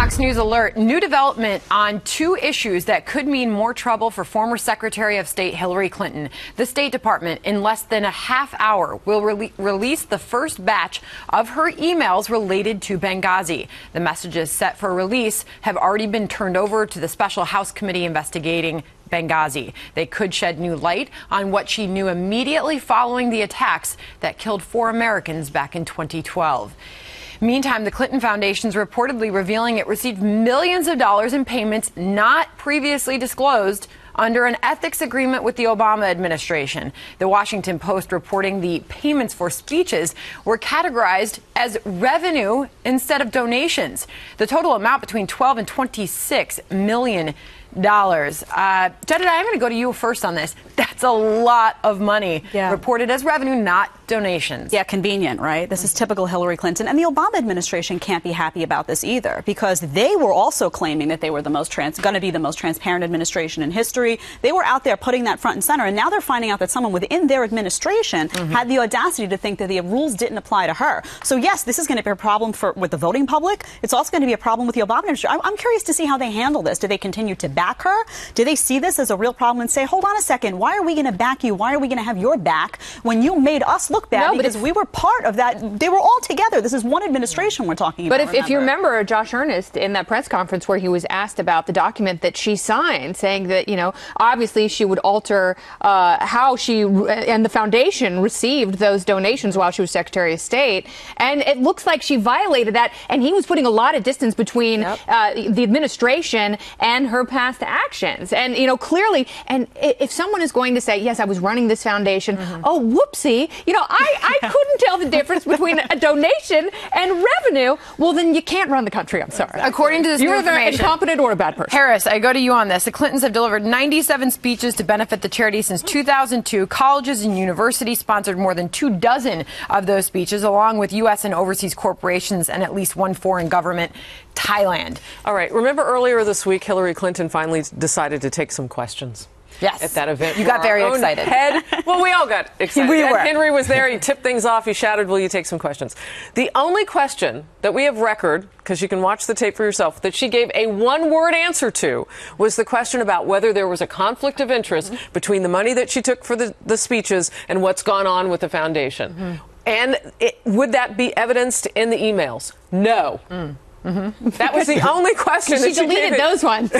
Fox News alert. New development on two issues that could mean more trouble for former Secretary of State Hillary Clinton. The State Department, in less than a half hour, will release the first batch of her emails related to Benghazi. The messages set for release have already been turned over to the special House committee investigating Benghazi. They could shed new light on what she knew immediately following the attacks that killed 4 Americans back in 2012. Meantime, the Clinton Foundation is reportedly revealing it received millions of dollars in payments not previously disclosed under an ethics agreement with the Obama administration. The Washington Post reporting the payments for speeches were categorized as revenue instead of donations. The total amount between $12 and $26 million. Jedediah, I'm going to go to you first on this. That's a lot of money reported as revenue, not donations. Yeah, convenient, right? This is typical Hillary Clinton. And the Obama administration can't be happy about this either, because they were also claiming that they were the most going to be the most transparent administration in history. They were out there putting that front and center, and now they're finding out that someone within their administration had the audacity to think that the rules didn't apply to her. So yes, this is going to be a problem with the voting public. It's also going to be a problem with the Obama administration. I'm curious to see how they handle this. Do they continue to back her? Do they see this as a real problem and say, hold on a second, why are we going to back you? Why are we going to have your back when you made us look bad? No, because we were part of that. They were all together. This is one administration we're talking about. But if you remember Josh Earnest in that press conference where he was asked about the document that she signed, saying that, you know, obviously she would alter how she and the foundation received those donations while she was Secretary of State. And it looks like she violated that. And he was putting a lot of distance between the administration and her past actions. And, you know, clearly, and if someone is going to say, yes, I was running this foundation, oh, whoopsie, you know, I couldn't tell the difference between a donation and revenue, well, then you can't run the country. I'm sorry. According to this You're either incompetent or a bad person. Harris, I go to you on this. The Clintons have delivered 97 speeches to benefit the charity since 2002. Colleges and universities sponsored more than 24 of those speeches, along with U.S. and overseas corporations and at least one foreign government, Thailand. All right. Remember earlier this week, Hillary Clinton finally decided to take some questions. Yes. At that event. You got very excited. Well, we all got excited. We were. Henry was there. He tipped things off. He shouted, will you take some questions? The only question that we have record, because you can watch the tape for yourself, that she gave a one-word answer to was the question about whether there was a conflict of interest between the money that she took for the speeches and what's gone on with the foundation. And would that be evidenced in the emails? No. That was the only question that she deleted those ones.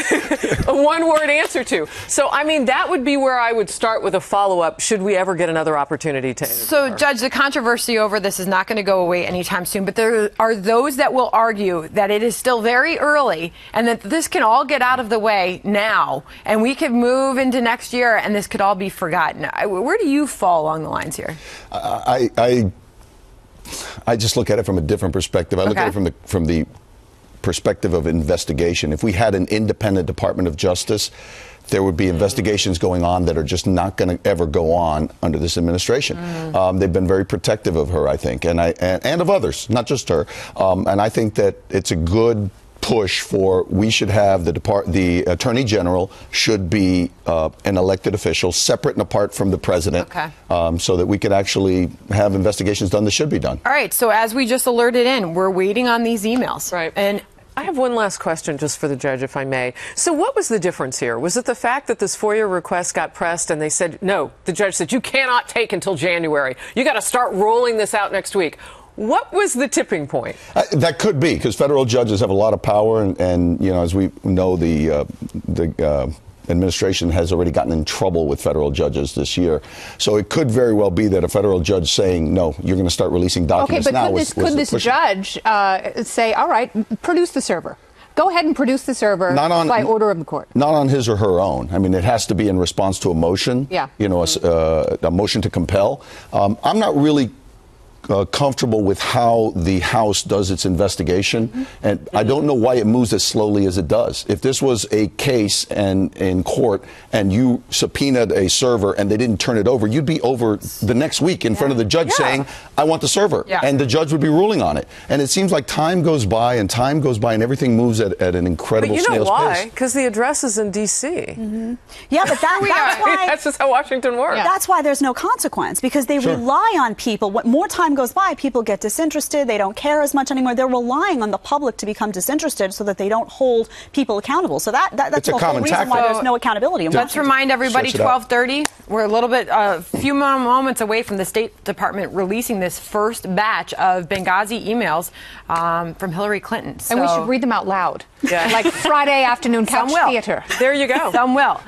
A one-word answer to. So, I mean, that would be where I would start with a follow-up should we ever get another opportunity to interview So, her. Judge, the controversy over this is not going to go away anytime soon, but there are those that will argue that it is still very early and that this can all get out of the way now and we could move into next year and this could all be forgotten. Where do you fall along the lines here? I just look at it from a different perspective. I look at it from the perspective of investigation. If we had an independent Department of Justice, there would be investigations going on that are just not going to ever go on under this administration. They've been very protective of her, I think, and of others, not just her. And I think that it's a good push for we should have the Attorney General should be an elected official separate and apart from the president, so that we could actually have investigations done that should be done. All right. So as we just alerted in, we're waiting on these emails. Right. And I have one last question just for the judge, if I may. So what was the difference here? Was it the fact that this FOIA request got pressed and they said, no, the judge said, you cannot take until January. You got to start rolling this out next week. What was the tipping point? That could be, because federal judges have a lot of power, and you know, as we know, the administration has already gotten in trouble with federal judges this year. So it could very well be that a federal judge saying, no, you're going to start releasing documents now. Okay, but could this judge say, all right, produce the server? Go ahead and produce the server by order of the court. Not on his or her own. I mean, it has to be in response to a motion. Yeah. You know, a motion to compel. I'm not really comfortable with how the House does its investigation, and I don't know why it moves as slowly as it does. If this was a case and in court and you subpoenaed a server and they didn't turn it over, you'd be over the next week in front of the judge saying, I want the server, and the judge would be ruling on it. And it seems like time goes by and everything moves at an incredible snail's pace. But you know why? Because the address is in D.C. Yeah, but that's why that's just how Washington works. That's why there's no consequence, because they rely on people. What more time time goes by, people get disinterested. They don't care as much anymore. They're relying on the public to become disinterested so that they don't hold people accountable. So that's the whole reason why there's no accountability. Let's remind everybody, 12:30. We're a few moments away from the State Department releasing this first batch of Benghazi emails from Hillary Clinton. And we should read them out loud. Yeah. Like Friday afternoon couch theater. There you go. Some will.